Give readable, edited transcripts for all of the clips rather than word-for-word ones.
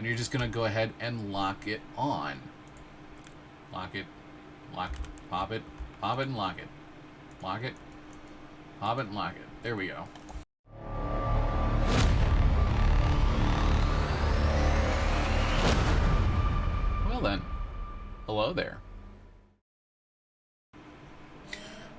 And you're just going to go ahead and lock it on. Lock it, pop it, and lock it. Lock it, pop it, and lock it. There we go. Well then, hello there.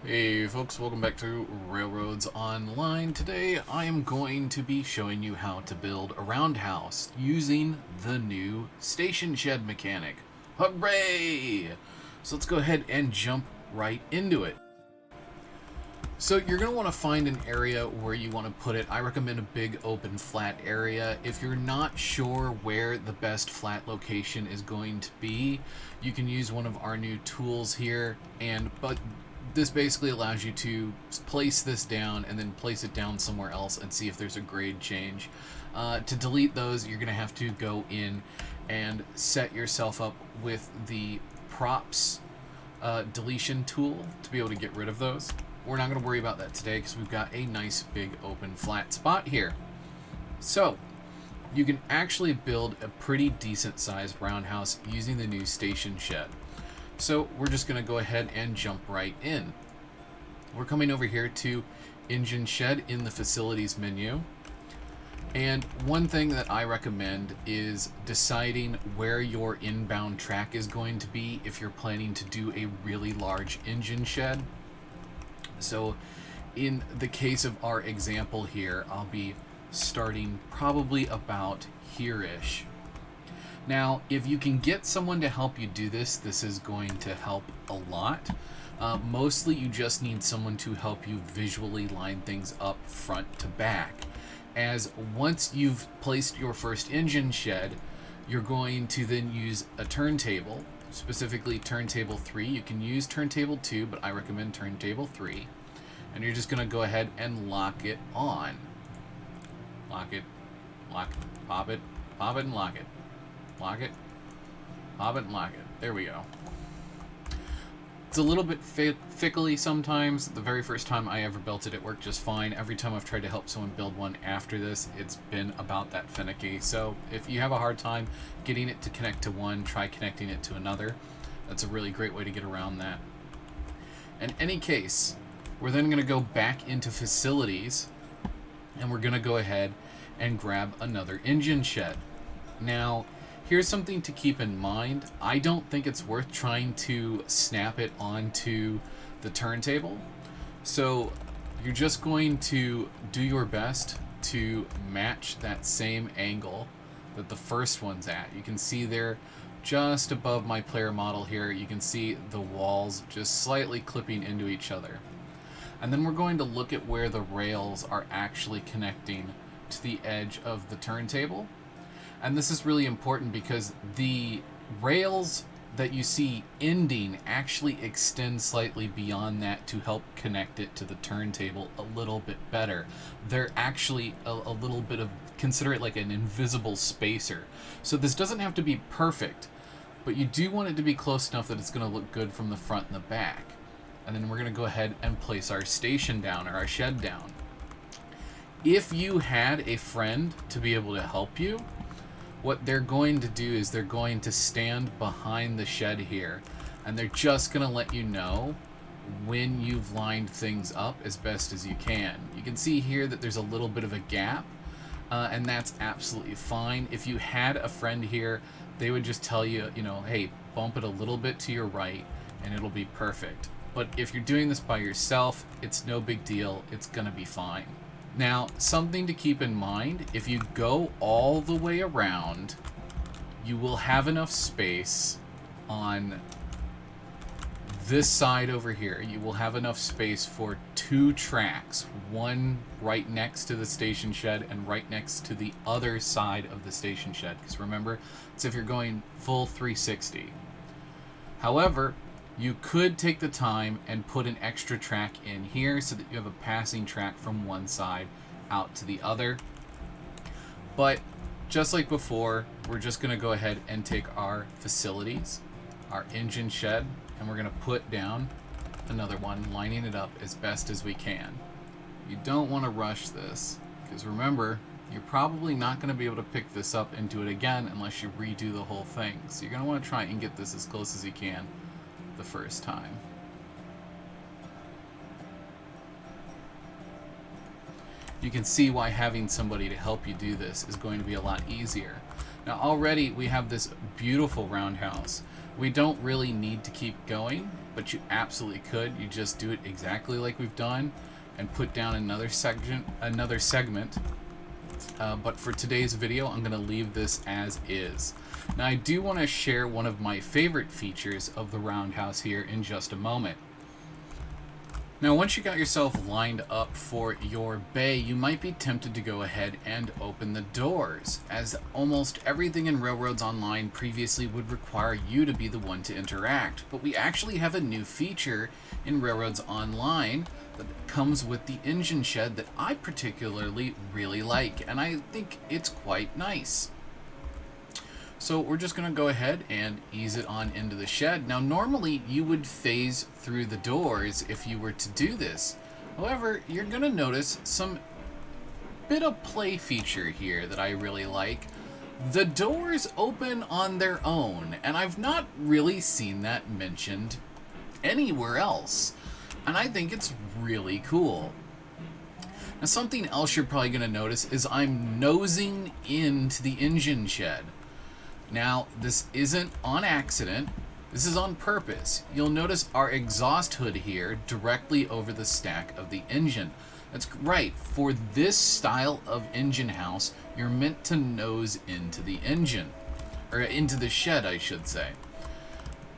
Hey folks, welcome back to Railroads Online. Today I am going to be showing you how to build a roundhouse using the new station shed mechanic. Hooray! So let's go ahead and jump right into it. So you're going to want to find an area where you want to put it. I recommend a big open flat area. If you're not sure where the best flat location is going to be, you can use one of our new tools here, but this basically allows you to place this down and then place it down somewhere else and see if there's a grade change. To delete those, you're going to have to go in and set yourself up with the props deletion tool to be able to get rid of those. We're not going to worry about that today because we've got a nice big open flat spot here. So you can actually build a pretty decent sized roundhouse using the new station shed. So we're just going to go ahead and jump right in. We're coming over here to Engine Shed in the Facilities menu. And one thing that I recommend is deciding where your inbound track is going to be if you're planning to do a really large engine shed. So in the case of our example here, I'll be starting probably about here-ish. Now, if you can get someone to help you do this, this is going to help a lot. Mostly you just need someone to help you visually line things up front to back. As once you've placed your first engine shed, you're going to then use a turntable, specifically turntable 3. You can use turntable 2, but I recommend turntable 3. And you're just going to go ahead and lock it on. Lock it, pop it, and lock it. Lock it, pop it, and lock it. There we go. It's a little bit fickly sometimes. The very first time I ever built it, it worked just fine. Every time I've tried to help someone build one after this, it's been about that finicky. So if you have a hard time getting it to connect to one, try connecting it to another. That's a really great way to get around that. In any case, we're then going to go back into Facilities, and we're going to go ahead and grab another engine shed. Now, here's something to keep in mind. I don't think it's worth trying to snap it onto the turntable. So you're just going to do your best to match that same angle that the first one's at. You can see there just above my player model here, you can see the walls just slightly clipping into each other. And then we're going to look at where the rails are actually connecting to the edge of the turntable. And this is really important because the rails that you see ending actually extend slightly beyond that to help connect it to the turntable a little bit better. They're actually a little bit of, consider it like an invisible spacer. So this doesn't have to be perfect, but you do want it to be close enough that it's going to look good from the front and the back. And then we're going to go ahead and place our station down, or our shed down. If you had a friend to be able to help you, what they're going to do is they're going to stand behind the shed here, and they're just going to let you know when you've lined things up as best as you can. You can see here that there's a little bit of a gap, and that's absolutely fine. If you had a friend here, they would just tell you, hey, bump it a little bit to your right, and it'll be perfect. But if you're doing this by yourself, it's no big deal. It's going to be fine. Now, something to keep in mind, if you go all the way around, you will have enough space on this side over here. You will have enough space for 2 tracks, one right next to the station shed and right next to the other side of the station shed. Because remember, it's if you're going full 360. However, you could take the time and put an extra track in here so that you have a passing track from one side out to the other. But just like before, we're just going to go ahead and take our Facilities, our engine shed, and we're going to put down another one, lining it up as best as we can. You don't want to rush this, because remember, you're probably not going to be able to pick this up and do it again unless you redo the whole thing. So you're going to want to try and get this as close as you can the first time. You can see why having somebody to help you do this is going to be a lot easier. Now already we have this beautiful roundhouse. We don't really need to keep going, but you absolutely could. You just do it exactly like we've done and put down another segment. But for today's video, I'm going to leave this as is. Now I do want to share one of my favorite features of the roundhouse here in just a moment. Now once you got yourself lined up for your bay, you might be tempted to go ahead and open the doors, as almost everything in Railroads Online previously would require you to be the one to interact. But we actually have a new feature in Railroads Online that comes with the engine shed that I particularly really like, and I think it's quite nice. So we're just going to go ahead and ease it on into the shed. Now normally you would phase through the doors if you were to do this. However, you're going to notice some bit of play feature here that I really like. The doors open on their own, and I've not really seen that mentioned anywhere else. And I think it's really cool. Now something else you're probably going to notice is I'm nosing into the engine shed. Now, this isn't on accident, this is on purpose. You'll notice our exhaust hood here directly over the stack of the engine. That's right, for this style of engine house, you're meant to nose into the engine, or into the shed, I should say.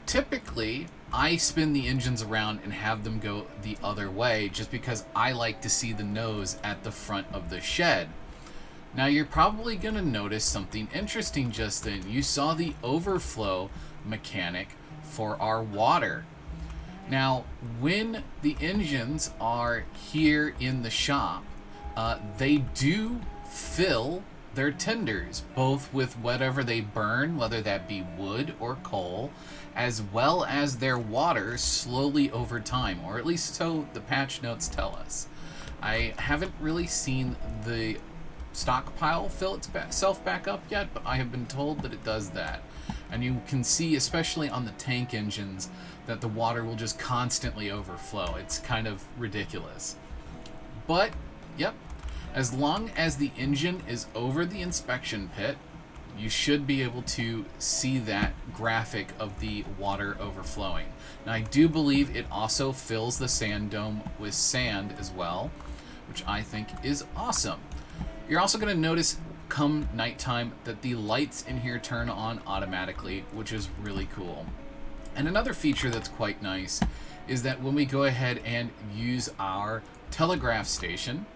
Typically, I spin the engines around and have them go the other way just because I like to see the nose at the front of the shed. Now you're probably going to notice something interesting just then. You saw the overflow mechanic for our water. Now when the engines are here in the shop, they do fill their tenders, both with whatever they burn, whether that be wood or coal, as well as their water slowly over time, or at least so the patch notes tell us. I haven't really seen the stockpile fill itself back up yet, but I have been told that it does that. And you can see, especially on the tank engines, that the water will just constantly overflow. It's kind of ridiculous. But, yep, as long as the engine is over the inspection pit, you should be able to see that graphic of the water overflowing. Now, I do believe it also fills the sand dome with sand as well, which I think is awesome. You're also going to notice come nighttime that the lights in here turn on automatically, which is really cool. And another feature that's quite nice is that when we go ahead and use our telegraph station,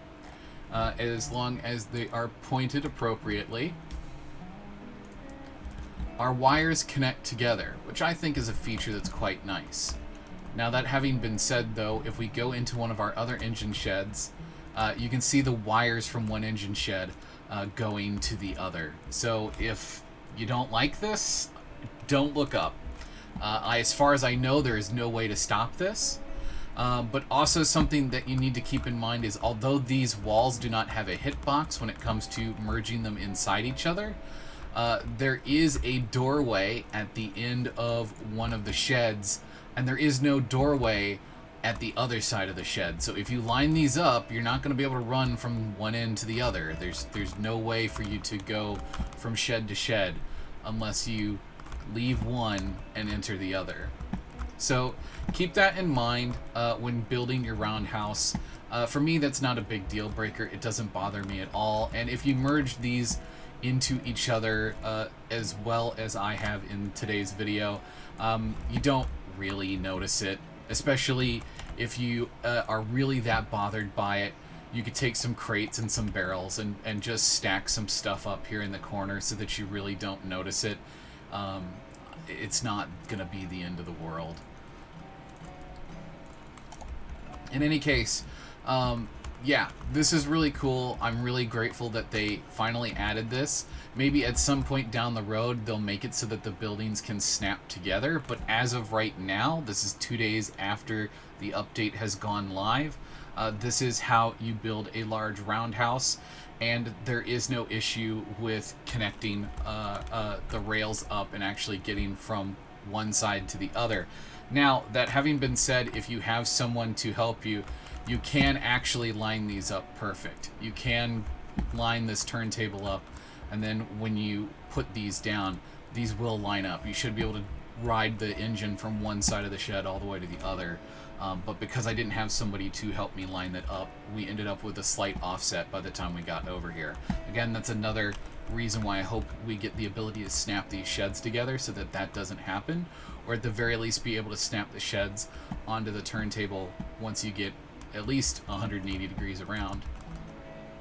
as long as they are pointed appropriately, our wires connect together, which I think is a feature that's quite nice. Now that having been said though, if we go into one of our other engine sheds, you can see the wires from one engine shed going to the other. So if you don't like this, don't look up. As far as I know, there is no way to stop this. But also something that you need to keep in mind is, although these walls do not have a hitbox when it comes to merging them inside each other, there is a doorway at the end of one of the sheds, and there is no doorway at the other side of the shed. So if you line these up, you're not going to be able to run from one end to the other. There's no way for you to go from shed to shed unless you leave one and enter the other. So keep that in mind when building your roundhouse. For me, that's not a big deal breaker. It doesn't bother me at all. And if you merge these into each other as well as I have in today's video, you don't really notice it. Especially if you are really that bothered by it, you could take some crates and some barrels and just stack some stuff up here in the corner so that you really don't notice it. It's not going to be the end of the world. In any case, yeah, this is really cool. I'm really grateful that they finally added this. Maybe at some point down the road, they'll make it so that the buildings can snap together. But as of right now, this is 2 days after the update has gone live. This is how you build a large roundhouse. and there is no issue with connecting the rails up and actually getting from one side to the other. Now, that having been said, if you have someone to help you, you can actually line these up perfect. You can line this turntable up, and then when you put these down, these will line up. You should be able to ride the engine from one side of the shed all the way to the other. But because I didn't have somebody to help me line that up, we ended up with a slight offset by the time we got over here. Again, that's another reason why I hope we get the ability to snap these sheds together so that that doesn't happen, or at the very least be able to snap the sheds onto the turntable once you get at least 180 degrees around.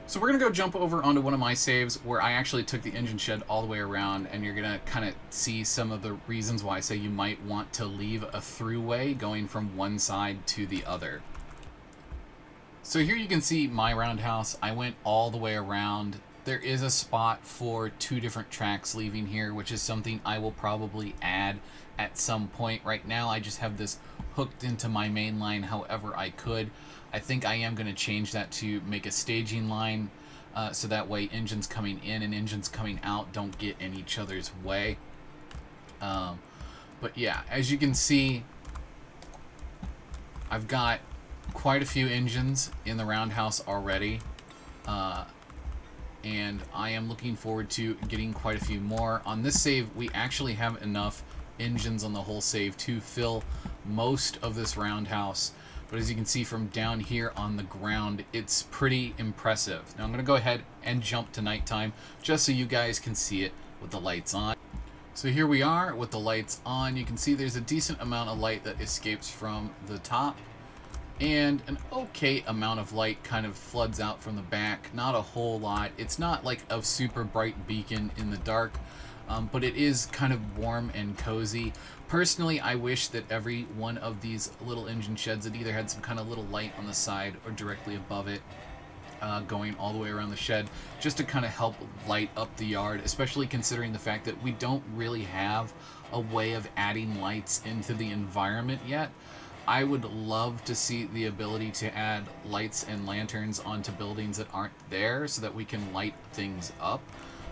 So we're going to go jump over onto one of my saves where I actually took the engine shed all the way around, and you're going to kind of see some of the reasons why I say you might want to leave a throughway going from one side to the other. So here you can see my roundhouse. I went all the way around. There is a spot for 2 different tracks leaving here, which is something I will probably add at some point. Right now I just have this hooked into my main line however I could. I think I am going to change that to make a staging line, so that way engines coming in and engines coming out don't get in each other's way. But yeah, as you can see, I've got quite a few engines in the roundhouse already, and I am looking forward to getting quite a few more. On this save, we actually have enough engines on the whole save to fill most of this roundhouse. But as you can see from down here on the ground, it's pretty impressive. Now I'm going to go ahead and jump to nighttime just so you guys can see it with the lights on. So here we are with the lights on. You can see there's a decent amount of light that escapes from the top, and an okay amount of light kind of floods out from the back. Not a whole lot. It's not like a super bright beacon in the dark, but it is kind of warm and cozy. Personally, I wish that every one of these little engine sheds had either had some kind of little light on the side or directly above it, going all the way around the shed, just to kind of help light up the yard, especially considering the fact that we don't really have a way of adding lights into the environment yet. I would love to see the ability to add lights and lanterns onto buildings that aren't there so that we can light things up,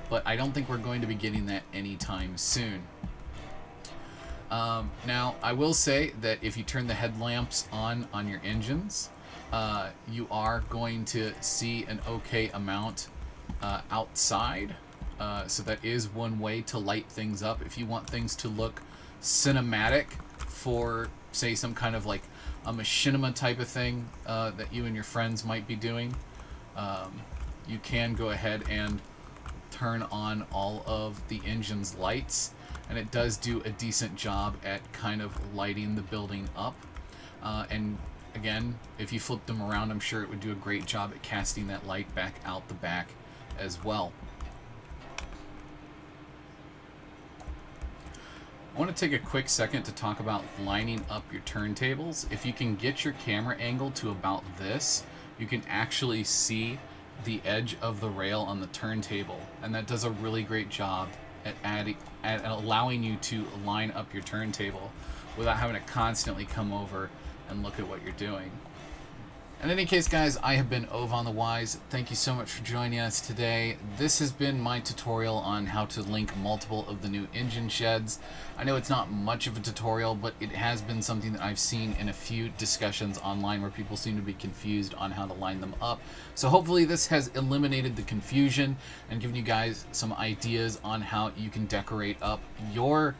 but I don't think we're going to be getting that anytime soon. Now, I will say that if you turn the headlamps on your engines, you are going to see an okay amount outside. So that is one way to light things up. If you want things to look cinematic for, say, some kind of like a machinima type of thing that you and your friends might be doing, you can go ahead and turn on all of the engine's lights, and it does do a decent job at kind of lighting the building up. And again, if you flip them around, I'm sure it would do a great job at casting that light back out the back as well. I want to take a quick second to talk about lining up your turntables. If you can get your camera angle to about this, you can actually see the edge of the rail on the turntable, and that does a really great job at allowing you to line up your turntable without having to constantly come over and look at what you're doing. In any case, guys, I have been Ovan the Wise. Thank you so much for joining us today. This has been my tutorial on how to link multiple of the new engine sheds. I know it's not much of a tutorial, but it has been something that I've seen in a few discussions online where people seem to be confused on how to line them up. So hopefully this has eliminated the confusion and given you guys some ideas on how you can decorate up your,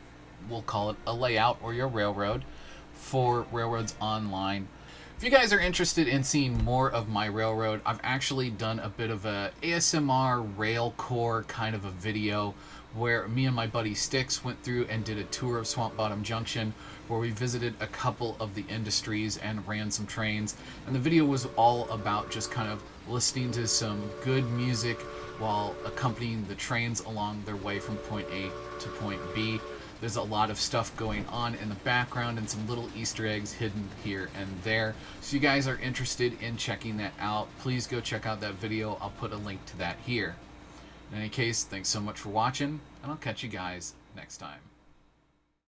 we'll call it a layout, or your railroad for Railroads Online. If you guys are interested in seeing more of my railroad, I've actually done a bit of a ASMR railcore kind of a video where me and my buddy Styx went through and did a tour of Swamp Bottom Junction, where we visited a couple of the industries and ran some trains. And the video was all about just kind of listening to some good music while accompanying the trains along their way from point A to point B. There's a lot of stuff going on in the background and some little Easter eggs hidden here and there. So if you guys are interested in checking that out, please go check out that video. I'll put a link to that here. In any case, thanks so much for watching, and I'll catch you guys next time.